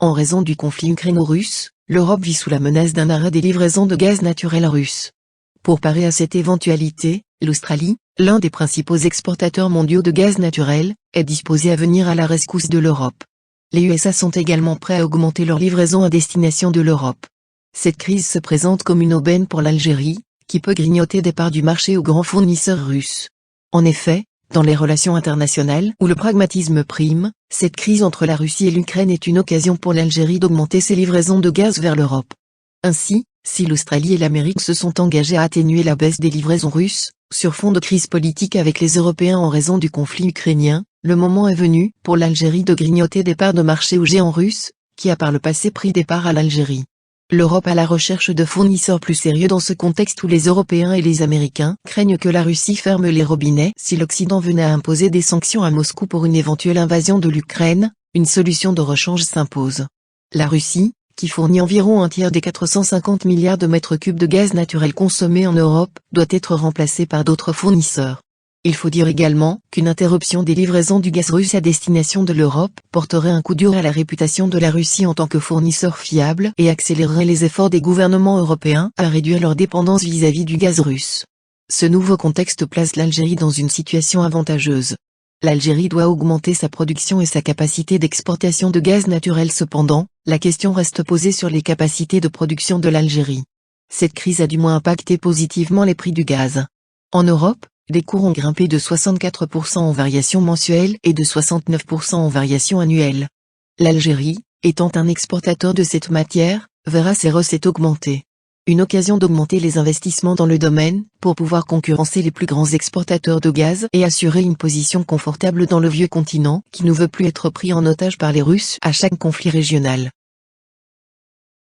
En raison du conflit ukraino-russe, l'Europe vit sous la menace d'un arrêt des livraisons de gaz naturel russe. Pour parer à cette éventualité, l'Australie, l'un des principaux exportateurs mondiaux de gaz naturel, est disposée à venir à la rescousse de l'Europe. Les USA sont également prêts à augmenter leurs livraisons à destination de l'Europe. Cette crise se présente comme une aubaine pour l'Algérie, qui peut grignoter des parts du marché aux grands fournisseurs russes. En effet, dans les relations internationales où le pragmatisme prime, cette crise entre la Russie et l'Ukraine est une occasion pour l'Algérie d'augmenter ses livraisons de gaz vers l'Europe. Ainsi, si l'Australie et l'Amérique se sont engagés à atténuer la baisse des livraisons russes, sur fond de crise politique avec les Européens en raison du conflit ukrainien, le moment est venu pour l'Algérie de grignoter des parts de marché aux géants russes, qui a par le passé pris des parts à l'Algérie. L'Europe à la recherche de fournisseurs plus sérieux dans ce contexte où les Européens et les Américains craignent que la Russie ferme les robinets si l'Occident venait à imposer des sanctions à Moscou pour une éventuelle invasion de l'Ukraine, une solution de rechange s'impose. La Russie, qui fournit environ un tiers des 450 milliards de mètres cubes de gaz naturel consommés en Europe, doit être remplacée par d'autres fournisseurs. Il faut dire également qu'une interruption des livraisons du gaz russe à destination de l'Europe porterait un coup dur à la réputation de la Russie en tant que fournisseur fiable et accélérerait les efforts des gouvernements européens à réduire leur dépendance vis-à-vis du gaz russe. Ce nouveau contexte place l'Algérie dans une situation avantageuse. L'Algérie doit augmenter sa production et sa capacité d'exportation de gaz naturel cependant, la question reste posée sur les capacités de production de l'Algérie. Cette crise a du moins impacté positivement les prix du gaz. En Europe, les cours ont grimpé de 64% en variation mensuelle et de 69% en variation annuelle. L'Algérie, étant un exportateur de cette matière, verra ses recettes augmenter. Une occasion d'augmenter les investissements dans le domaine, pour pouvoir concurrencer les plus grands exportateurs de gaz et assurer une position confortable dans le vieux continent qui ne veut plus être pris en otage par les Russes à chaque conflit régional.